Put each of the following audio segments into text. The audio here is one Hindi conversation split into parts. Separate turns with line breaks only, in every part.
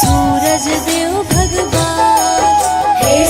सूरज देव भगवान हे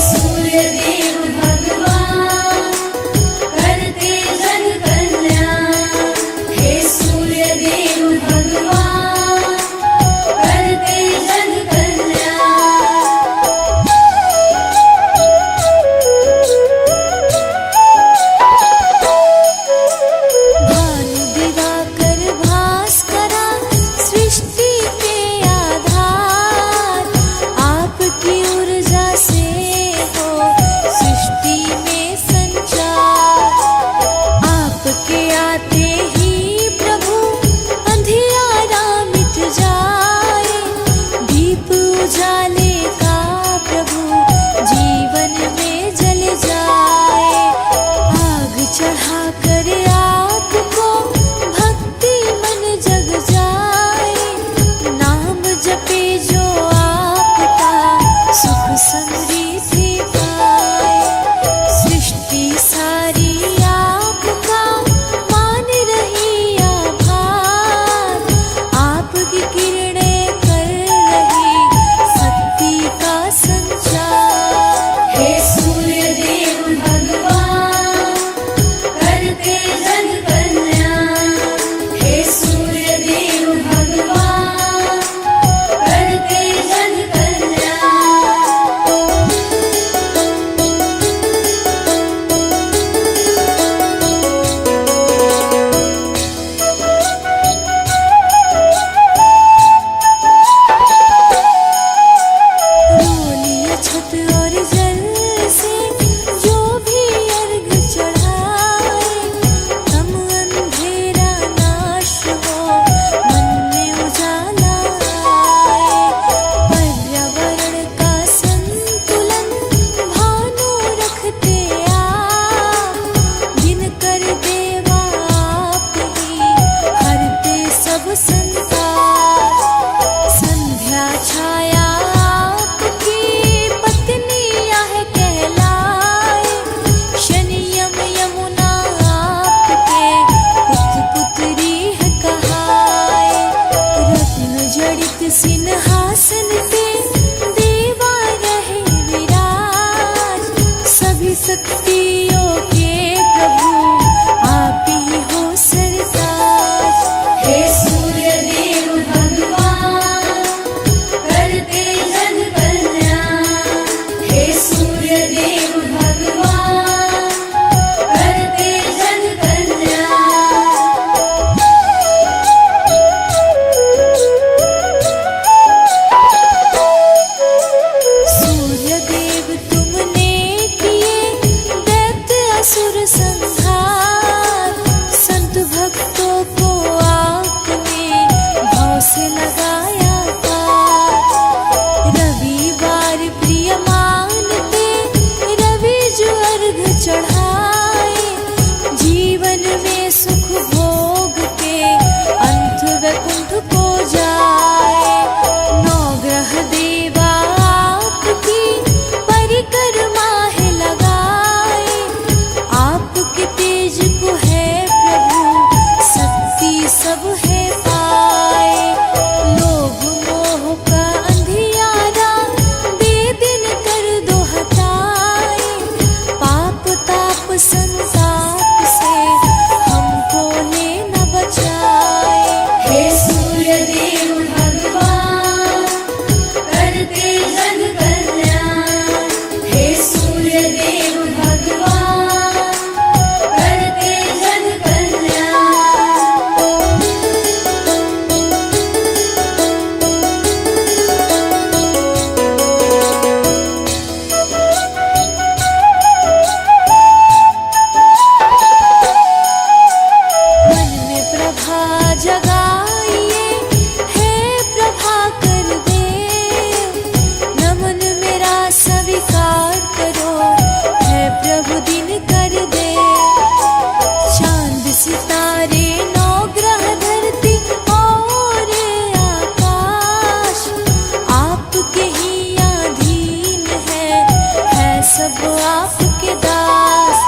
सब आपके दास।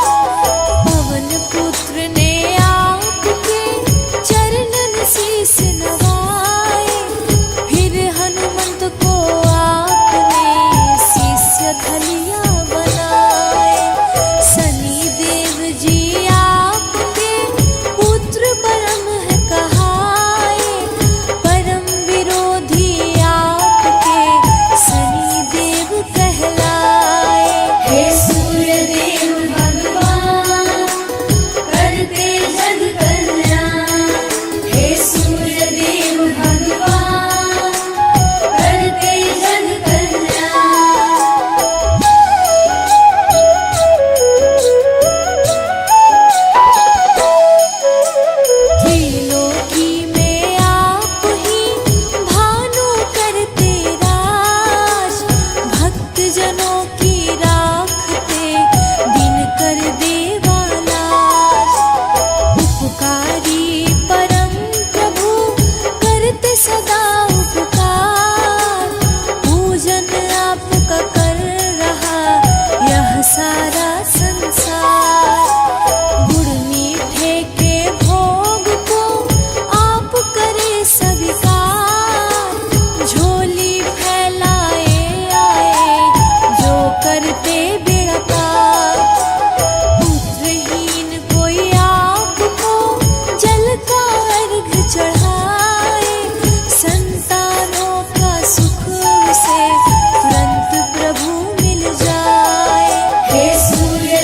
पवन पुत्र ने आपके चरणन शीस नवाए, फिर हनुमंत को आपने शिष्य धलिया बनाए। शनि देव जी आपके पुत्र परम है कहाए, परम विरोधी आपके शनि देव कहलाए। हे सूर्य देव भगवान करते जग कल्याण, हे सूर्य देव भगवान करते जग कल्याण। त्रिलोकी में आप ही भानु करते राज, भक्त जनों की राखते दिन कर देवालाज। उपकारी परम प्रभु करते सदा उपकार, पूजन आपका कर रहा यह सारा संसार। गुड़ मीठे के भोग को आप करे स्वीकार, झोली फैलाए आए जो करते बेड़ा पार। पुत्रहीन कोई आपको जल का अर्घ चढ़ाए, संतानों का सुख उसे तुरंत प्रभु मिल जाए। हे सूर्य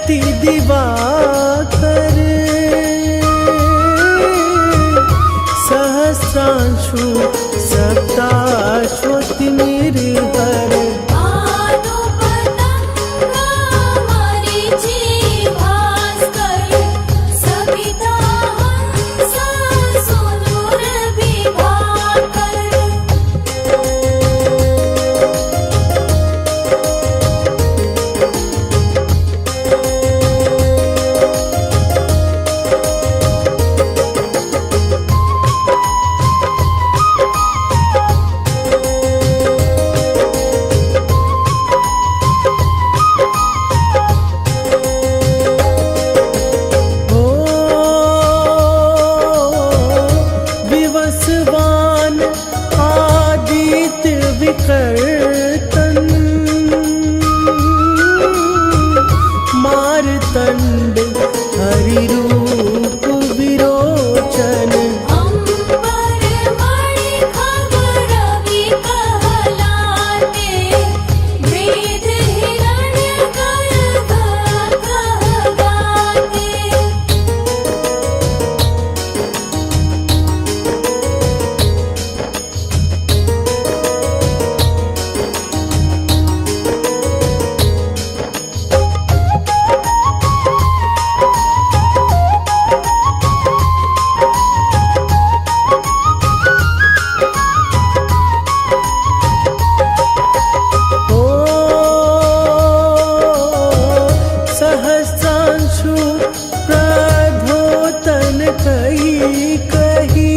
जयति दिवाकर सहस्रांशु सप्ताश्वति निर्भर
भानु पतंगा मरीचि भास्कर सविता हंस सुदूर विभाकर।
विवस्वान आदित्य विकर्तन मारतंड हरिरूप विरोचन
अंबर मणि खबर रवि कहलाते वेद हिरण्य गर्भ कहलाते।
ओ सहस्रांशु प्रधोतन कही कही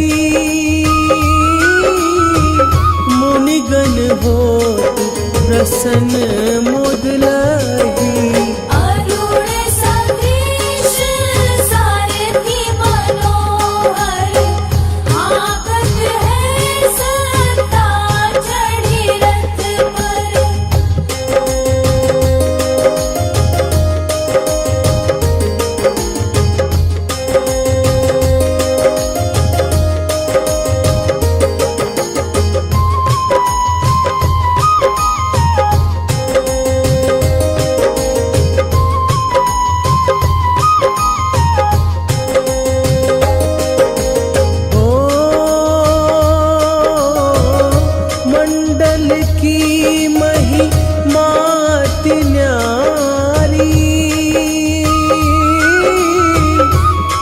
मुनिगण हो प्रसन्न मुदलही
अरुण सदृश सारथी मनोहर आगत है सत्ता चढ़ी रथ पर।
ओ मंडल की महिमा अति न्यारी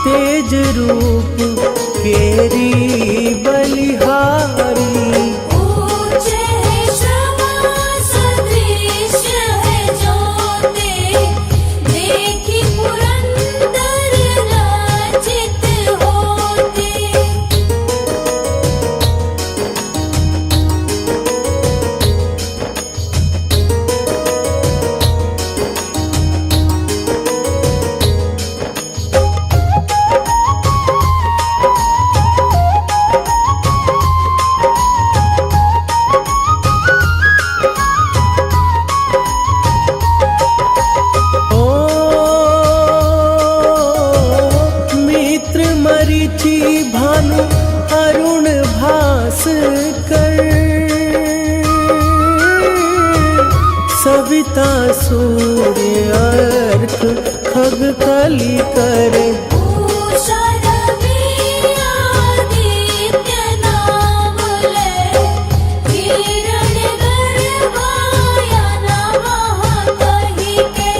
तेज रूप केरी बलिहारी
ऊंच है शवा सदृश है ज्योति देखी पुरंदर लांछित होते।
ओ मित्र मरीचि भानु अरुण भास्कर सविता सूर्य अर्क खग कली कर
उषा रवि आदित्य नाम ले हिरण्य गर्भ नमः कहि के।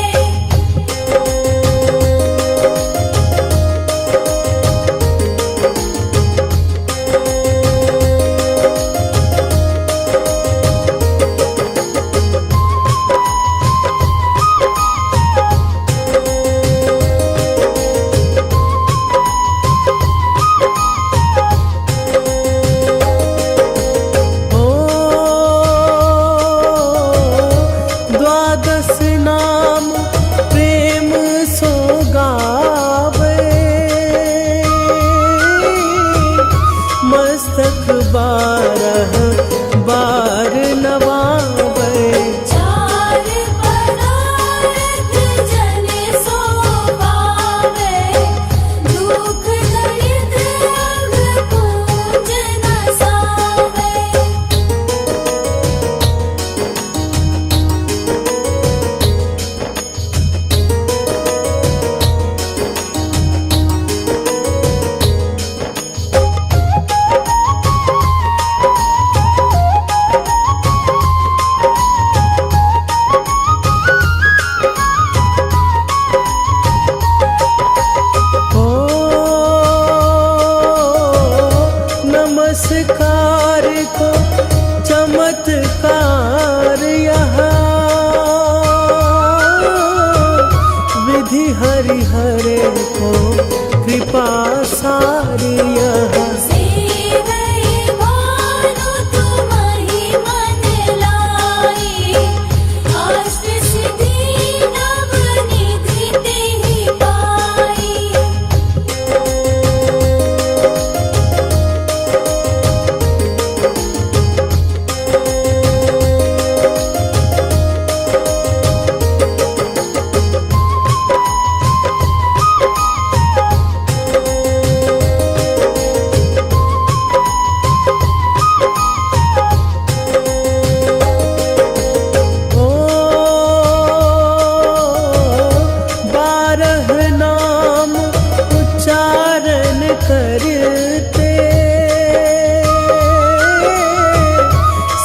चमत्कार यहाँ विधि हरिहरे को कृपा सारी यहाँ
सेवै भानु तुम्हि मन लाई अष्ट सिद्धि नव निधि तेहि पाई।
ओ 12 नाम उच्चारण करते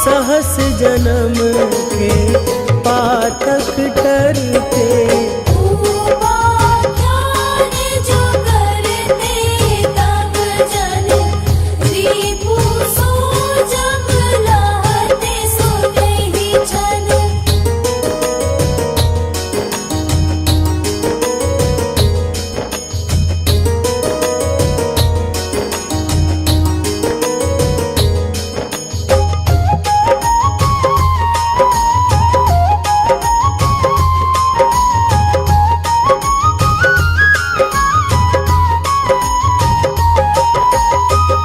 सहस जन्म के पातक टरते
उपाख्यान जो करते तब जन रिपु सो जब लहते सो देहि छन।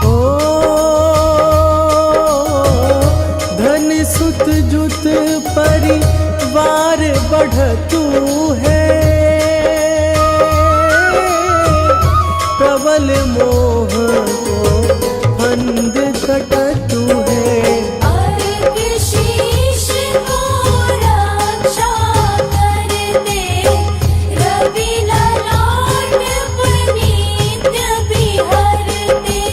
ओ धन सुत जुत परिवार बढ़तु है प्रबल मोह को फंद कटतु है
अर्घ शीश को रक्षा करते रवि ललाट नित्य बिहरते।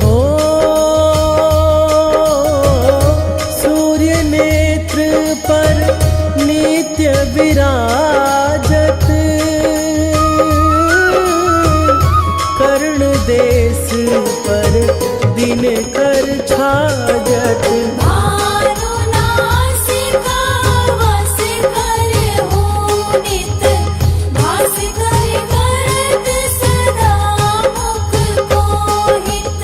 हो सूर्य नेत्र पर नित्य विराजत कर्ण देश पर दिन कर छाजत
भानु नासिका वस कर हो नित भास कर करत सदा मुख मोहित।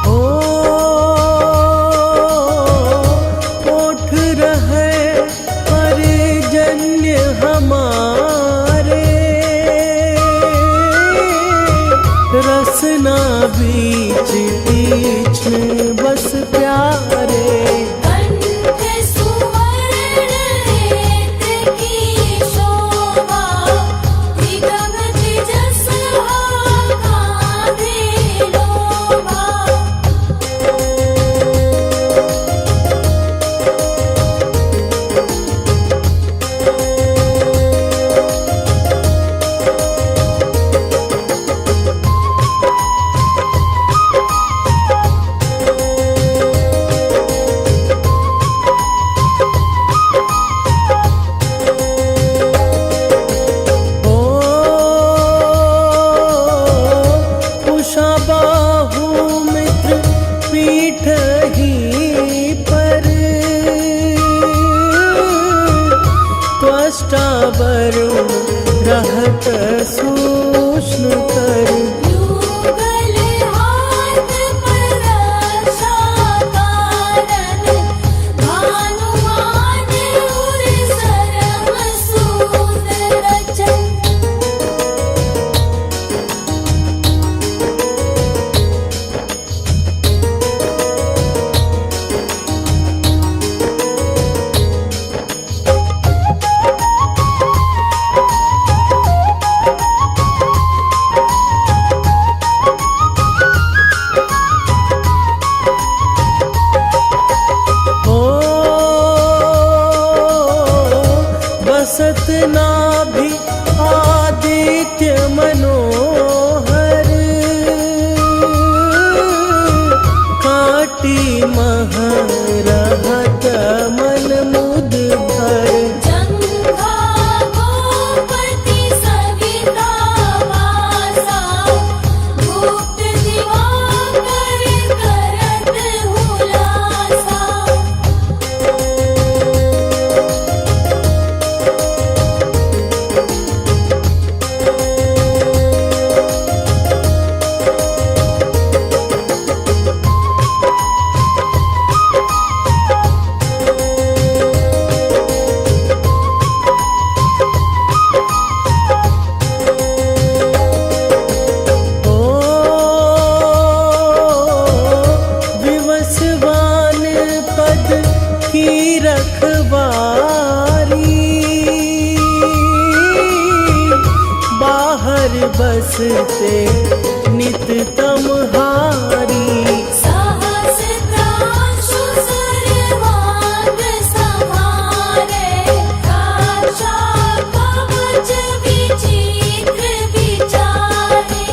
ओ ओठ रहे परिजन्य हमारे रसना बीच तीक्ष्ण बस प्यारे
कंठ सुवर्ण नेत्र की शोभा विगम तेजस कांधे लोभा।
ओ उषा बाहु मित्र पीठ ही पर त्वष्टा वरुण रहत सूक्ष्म कर
युगल हाथ पर रक्षा कारण भानुमान उर सरम सूत रचन।
बसत नाभि आदित्य मनोहर, काटी मह रहत मन मुद भर।
जंघा गोपति सविता वासा, गुप्त दिवाकर करत हुलासा।
ओ विवस्वान पद की रखवारी, बाहर बसते नित तमहारी।
सहस्त्रांशु सर्वांग संहारे, रक्षा कवच विचित्र विचारे।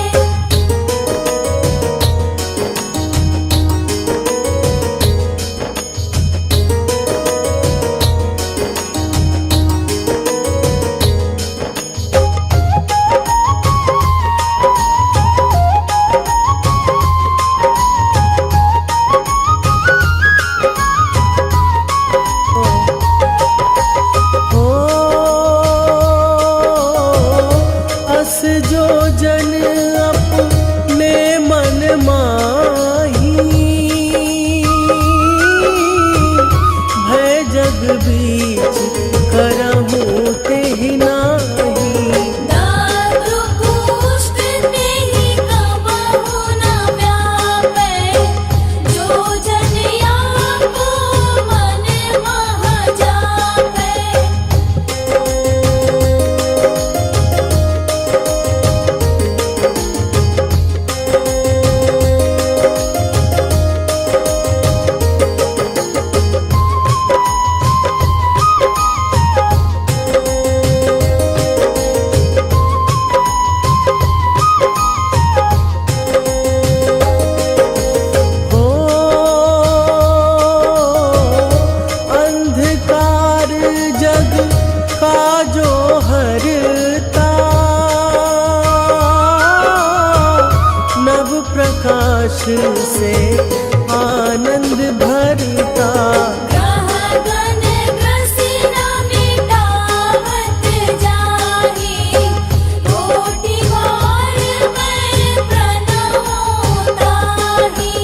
ओ अस जो जन अपने मन माही, भय जग बीच करहूँ तेहि नाही।
दारु पुष्ट तेहि कबहु न व्यापै, जो जन याको मन मह जापै।
हो अंधकार जग का जो हरता, नव प्रकाश से आनंद भरता।
ग्रहगण ग्रसित मिटावत जाहि, कोटि बार मैं प्रणमो ताहि।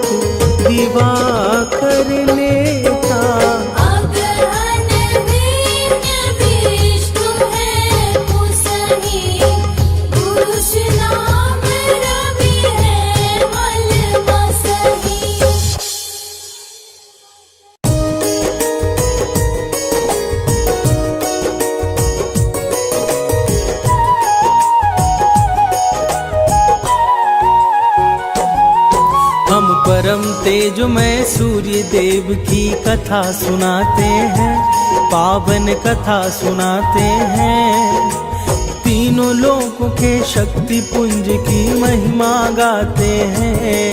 लोक दिवाकर नेता।
अगहन दिव्य विष्णु है मुसही, पुरुष नाम रवि है मल मसही।
हम परम तेजमय सूर्य देव की कथा सुनाते हैं, पावन कथा सुनाते हैं। तीनों लोकों के शक्ति पुंज की महिमा गाते हैं,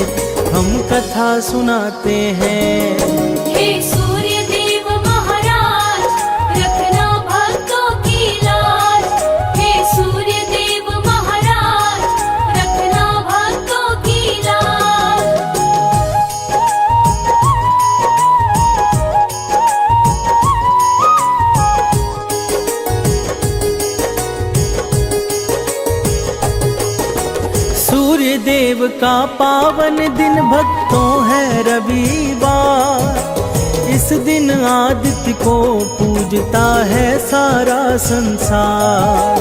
हम कथा सुनाते हैं।
हे सूर्य देव महाराज, रखना भक्तों की लाज। हे सूर्य देव महाराज, रखना भक्तों की लाज।
सूर्य देव का पावन दिन भक्तों है रविवार। इस दिन आदित्य को पूजता है सारा संसार।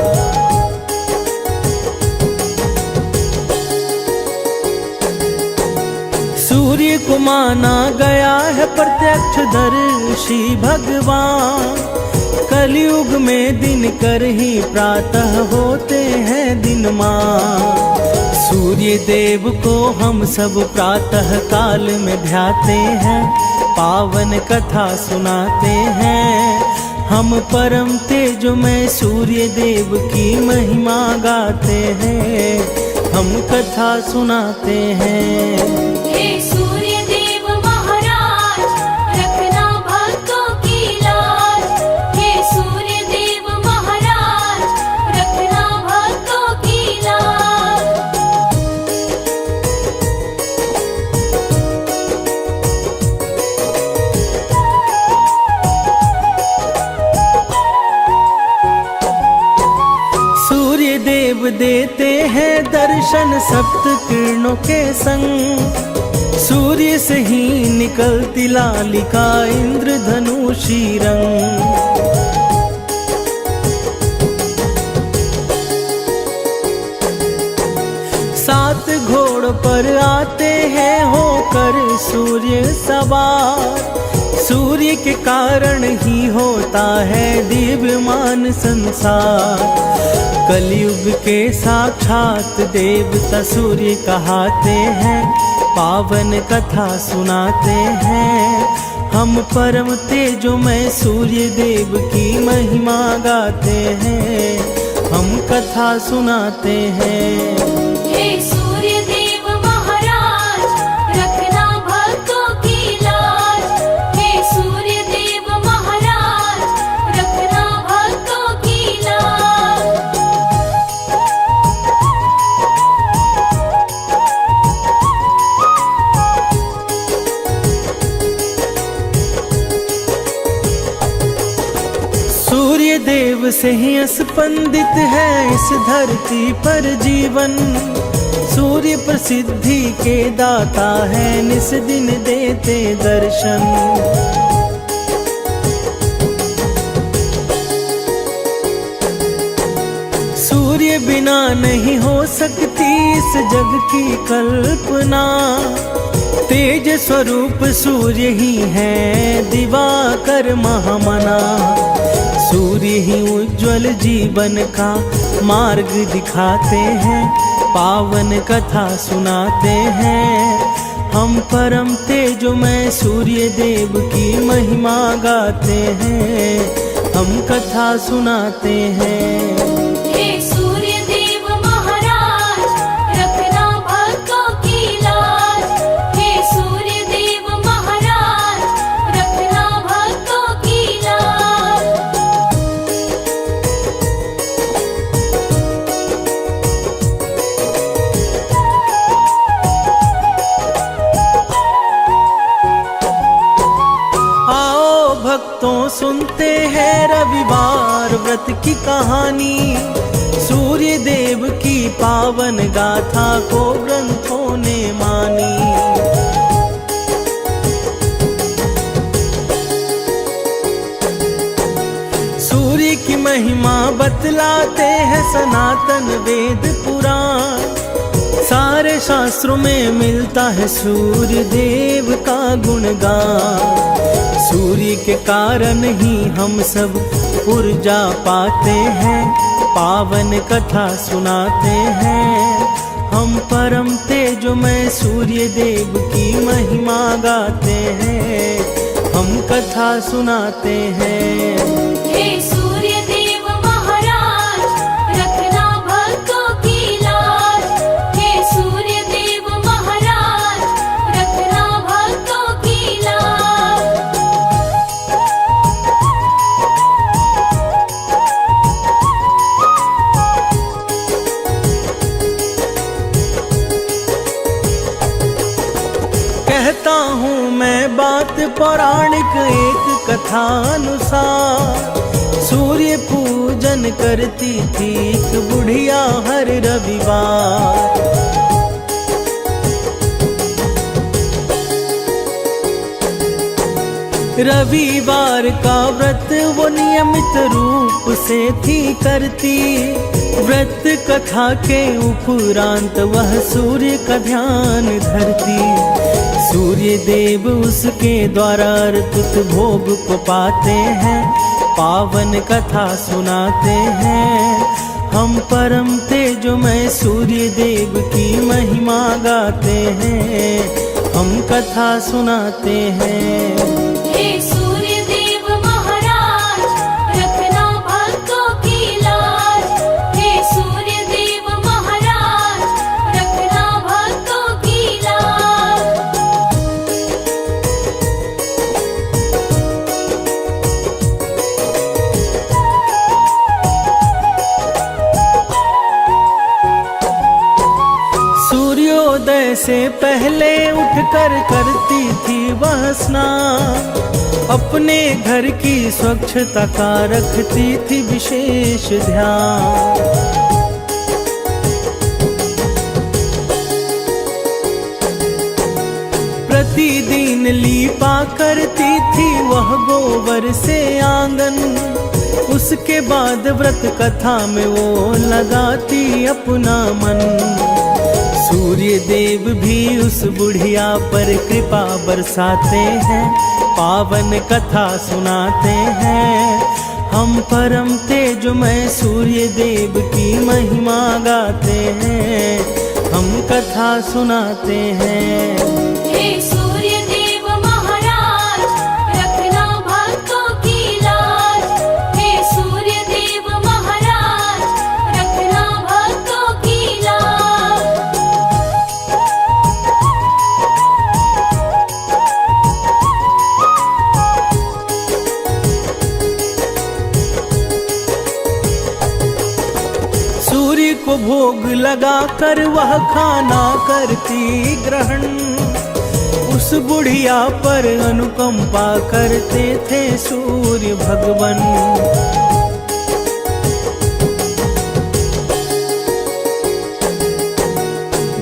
सूर्य को माना गया है प्रत्यक्षदर्शी भगवान। कलयुग में दिन कर ही प्रातः होते हैं दिनमान। सूर्य देव को हम सब प्रातः काल में ध्याते हैं, पावन कथा सुनाते हैं। हम परम तेजमय सूर्य देव की महिमा गाते हैं, हम कथा सुनाते हैं।
हे सूर्य देव महाराज, रखना भक्तों की लाज। हे सूर्य देव महाराज, रखना भक्तों की लाज।
सूर्य देव देते हैं दर्शन सप्त किरणों के संग। सूर्य से ही निकलती लालिका इंद्रधनुषी रंग। सात घोड़ पर आते हैं होकर सूर्य सवार। सूर्य के कारण ही होता है दिव्यमान संसार। कलयुग के साक्षात देवता सूर्य कहाते हैं, पावन कथा सुनाते हैं। हम परम तेजोमय सूर्य देव की महिमा गाते हैं, हम कथा सुनाते हैं।
हे सूर्य देव महाराज, रखना भक्तों की लाज। हे सूर्य देव महाराज, रखना भक्तों की लाज।
सूर्य देव से ही स्पंदित है इस धरती पर जीवन। सूर्य प्रसिद्धि के दाता है, निस दिन देते दर्शन। सूर्य बिना नहीं हो सकती इस जग की कल्पना। तेज स्वरूप सूर्य ही है, दिवाकर महामना। सूर्य ही उज्ज्वल जीवन का मार्ग दिखाते हैं, पावन कथा सुनाते हैं। हम परम तेजोमय सूर्य देव की महिमा गाते हैं, हम कथा सुनाते हैं।
हे सूर्य देव महाराज, रखना भक्तों की लाज। हे सूर्य देव महाराज, रखना भक्तों की लाज।
आओ भक्तों सुनते हैं रविवार व्रत की कहानी। सूर्य देव की पावन गाथा को ग्रंथों ने मानी। महिमा बतलाते हैं सनातन वेद पुराण। सारे शास्त्रों में मिलता है सूर्य देव का गुणगान। सूर्य के कारण ही हम सब ऊर्जा पाते हैं, पावन कथा सुनाते हैं। हम परम तेजोमय सूर्य देव की महिमा गाते हैं, हम कथा सुनाते हैं।
हे सूर्य देव महाराज, रखना भक्तों की लाज। हे सूर्य देव महाराज, रखना भक्तों की लाज।
कहता हूँ मैं बात पौराणिक एक कथानुसार। सूर्य पूजन करती थी एक बुढ़िया हर रविवार। रविवार का व्रत वो नियमित रूप से थी करती। व्रत कथा के उपरांत वह सूर्य का ध्यान धरती। सूर्य देव उसके द्वारा अर्पित भोग को पाते हैं, पावन कथा सुनाते हैं। हम परम तेजोमय सूर्य देव की महिमा गाते हैं, हम कथा सुनाते हैं।
हे सूर्य देव महाराज, रखना भक्तों की लाज। हे सूर्य देव महाराज, रखना भक्तों की लाज।
सूर्योदय से पहले उठकर करती थी वह स्नान। अपने घर की स्वच्छता का रखती थी विशेष ध्यान। प्रतिदिन लीपा करती थी वह गोबर से आंगन। उसके बाद व्रत कथा में वो लगाती अपना मन। सूर्य देव भी उस बुढ़िया पर कृपा बरसाते हैं, पावन कथा सुनाते हैं। हम परम तेजोमय सूर्य देव की महिमा गाते हैं, हम कथा सुनाते हैं।
हे सूर्य देव महाराज, रखना भक्तों की लाज। हे सूर्य देव महाराज, रखना भक्तों की लाज।
सूर्य को भोग लगा कर वह खाना करती ग्रहण। उस बुढ़िया पर अनुकंपा करते थे सूर्य भगवान।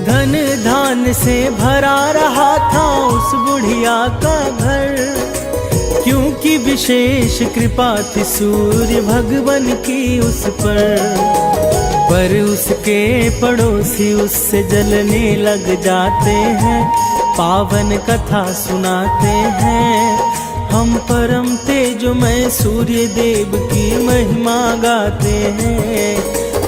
धन धान से भरा रहा था उस बुढ़िया का घर, क्योंकि विशेष कृपा थी सूर्य भगवान की उस पर उसके पड़ोसी उससे जलने लग जाते हैं, पावन कथा सुनाते हैं। हम परम तेजोमय सूर्य देव की महिमा गाते हैं,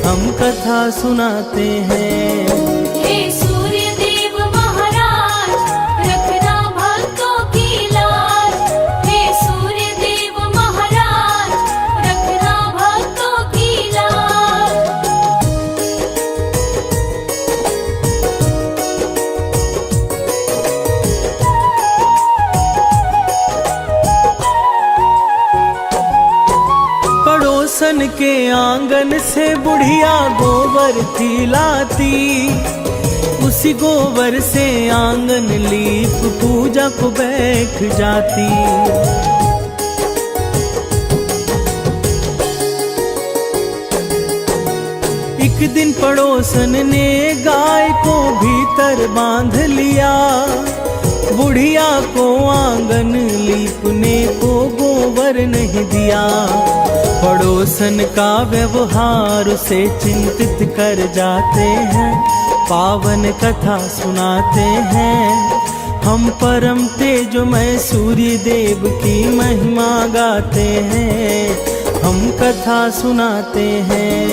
हम कथा सुनाते हैं।
हे सूर्य देव महाराज, रखना भक्तों की लाज। हे सूर्य देव महाराज, रखना भक्तों की लाज।
पड़ोसन के आंगन से बुढ़िया गोबर थी लाती। उसी गोबर से आंगन लीप पूजा को बैठ जाती। एक दिन पड़ोसन ने गाय को भीतर बांध लिया। बुढ़िया को आंगन लीपने को गोबर नहीं दिया। पड़ोसन का व्यवहार उसे चिंतित कर जाते हैं, पावन कथा सुनाते हैं। हम परम तेजोमय सूर्य देव की महिमा गाते हैं, हम कथा सुनाते हैं।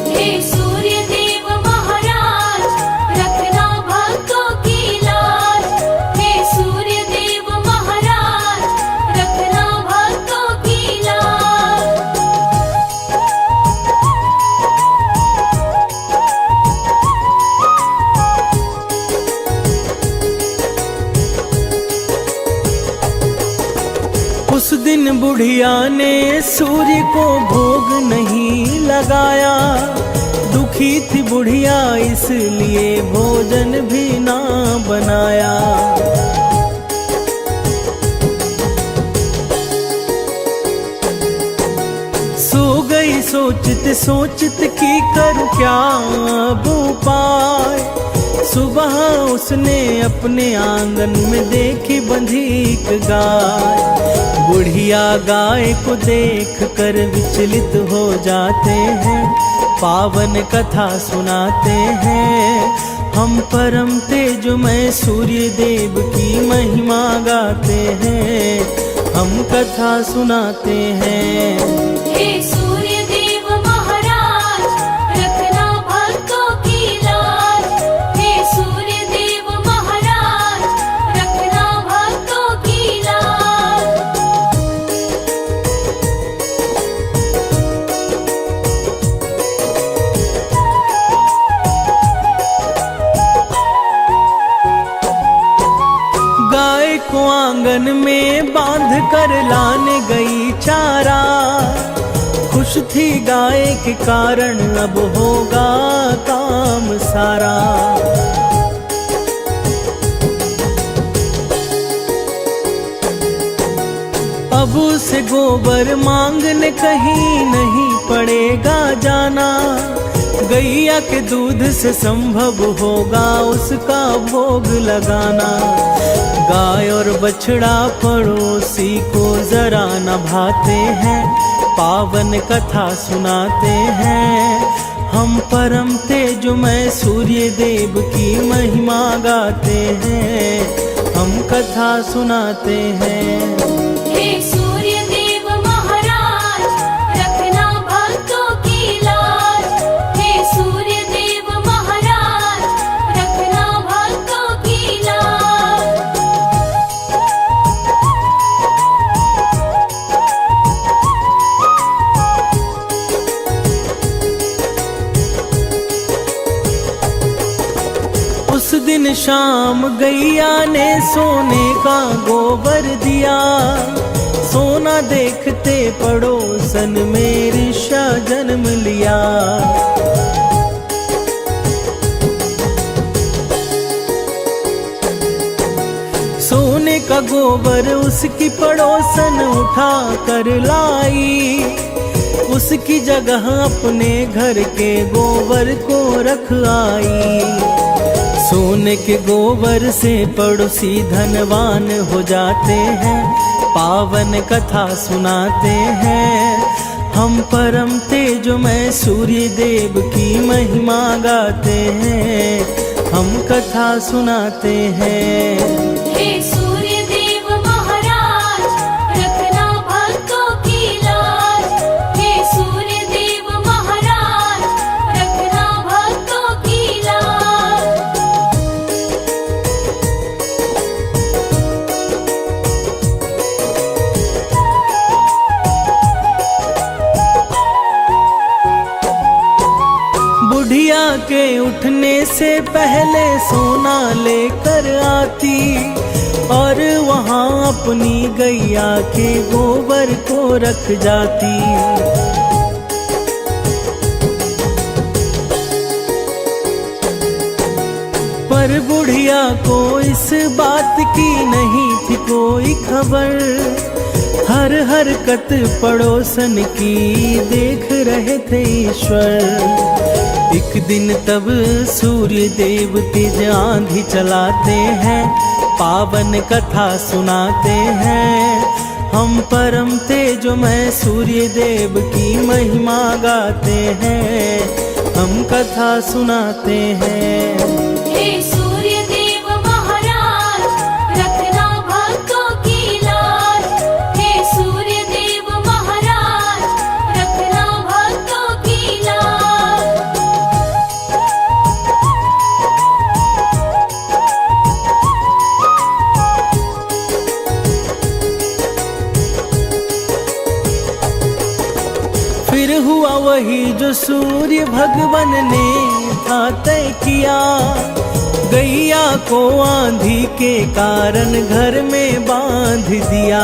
हे सूर्य देव महाराज, रखना भक्तों की लाज। हे सूर्य देव महाराज, रखना भक्तों की लाज।
उस दिन बुढ़िया ने सूर्य को भोग नहीं लगाया, दुखी थी बुढ़िया इसलिए भोजन भी ना बनाया। सो गई सोचते सोचते कि करूं क्या अब उपाय। सुबह उसने अपने आंगन में देखी बंधी एक गाय। बुढ़िया गाय को देख कर विचलित हो जाते हैं, पावन कथा सुनाते हैं। हम परम तेजोमय सूर्य देव की महिमा गाते हैं, हम कथा सुनाते हैं।
हे सूर्य देव महाराज, रखना भक्तों की लाज। हे सूर्य देव महाराज, रखना भक्तों की लाज।
गाय को आंगन में बांध कर लाने गई चारा। खुश थी गाय के कारण अब होगा काम सारा। अब उसे गोबर मांगने कहीं नहीं पड़ेगा जाना। गैया के दूध से संभव होगा उसका भोग लगाना। गाय और बछड़ा पड़ोसी को जरा न भाते हैं, पावन कथा सुनाते हैं। हम परम तेजोमय सूर्य देव की महिमा गाते हैं, हम कथा सुनाते हैं।
हे सूर्य देव महाराज, रखना भक्तों की लाज। हे सूर्य देव महाराज, रखना भक्तों की लाज।
उस दिन शाम गैया ने सोने का गोबर दिया। सोना देखते पड़ोसन में ऋषा जन्म लिया। सोने का गोबर उसकी पड़ोसन उठा कर लाई। उसकी जगह अपने घर के गोबर को रख आई। सोने के गोबर से पड़ोसी धनवान हो जाते हैं, पावन कथा सुनाते हैं। हम परम तेजोमय सूर्य देव की महिमा गाते हैं, हम कथा सुनाते हैं।
हे सूर्य देव महाराज, रखना भक्तों की लाज। हे सूर्य देव महाराज, रखना भक्तों की लाज।
बुढ़िया के उठने से पहले सोना लेकर आती और वहाँ अपनी गैया के गोबर को रख जाती। पर बुढ़िया को इस बात की नहीं थी कोई खबर। हर हरकत पड़ोसन की देख रहे थे ईश्वर। एक दिन तब सूर्य देव तेज आंधी चलाते हैं, पावन कथा सुनाते हैं। हम परम तेजोमय सूर्य देव की महिमा गाते हैं, हम कथा सुनाते हैं।
हे सूर्य देव महाराज, रखना भक्तों की लाज। हे सूर्य देव महाराज, रखना भक्तों की लाज।
फिर हुआ वही जो सूर्य भगवान ने था तय किया, गैया को आंधी के कारण घर में बांध दिया।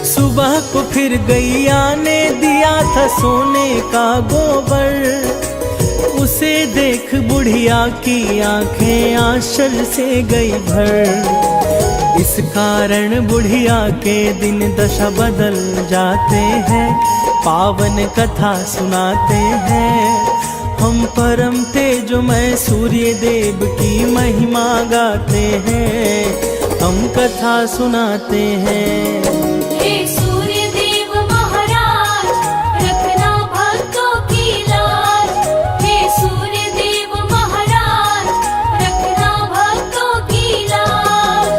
सुबह को फिर गैया ने दिया था सोने का गोबर, उसे देख बुढ़िया की आंखें आंचल से गई भर। इस कारण बुढ़िया के दिन दशा बदल जाते हैं, पावन कथा सुनाते हैं। हम परम तेजोमय सूर्य देव की महिमा गाते हैं, हम कथा सुनाते हैं।
हे सूर्य देव महाराज, रखना भक्तों की लाज। हे सूर्य देव महाराज, रखना भक्तों की लाज।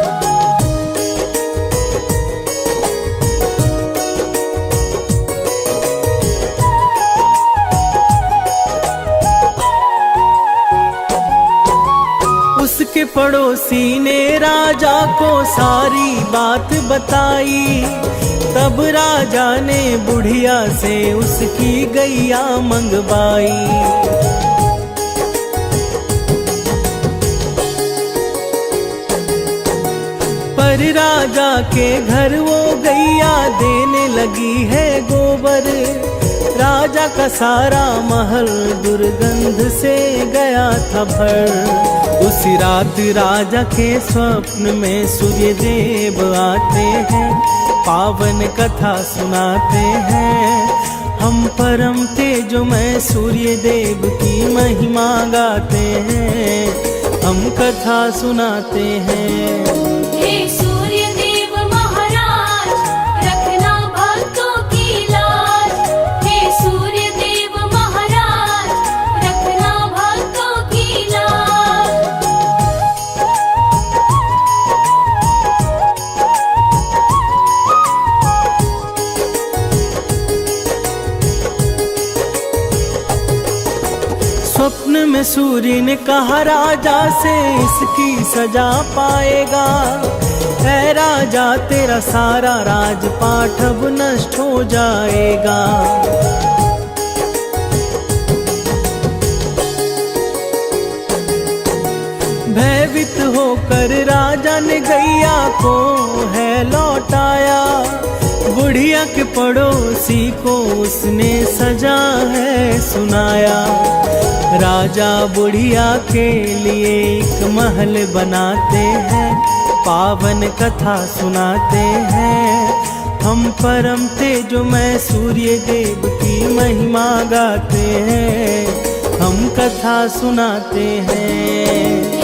उसके पड़ोसी ने राजा को सारी बात बताई, तब राजा ने बुढ़िया से उसकी गैया मंगवाई। पर राजा के घर वो गैया देने लगी है गोबर, राजा का सारा महल दुर्गंध से गया था भर। उसी रात राजा के स्वप्न में सूर्य देव आते हैं, पावन कथा सुनाते हैं। हम परम तेजोमय सूर्य देव की महिमा गाते हैं, हम कथा सुनाते हैं।
हे सूर्य देव महाराज, रखना भक्तों की लाज। हे सूर्य देव महाराज, रखना भक्तों की लाज।
स्वप्न में सूर्य ने कहा राजा से इसकी सजा पाएगा। है राजा तेरा सारा राजपाट अब नष्ट हो जाएगा। भयभीत होकर राजा ने गैया को है लौटाया, बुढ़िया के पड़ोसी को उसने सजा है सुनाया। राजा बुढ़िया के लिए एक महल बनाते हैं, पावन कथा सुनाते हैं। हम परम तेजोमय सूर्य देव की महिमा गाते हैं, हम कथा सुनाते हैं।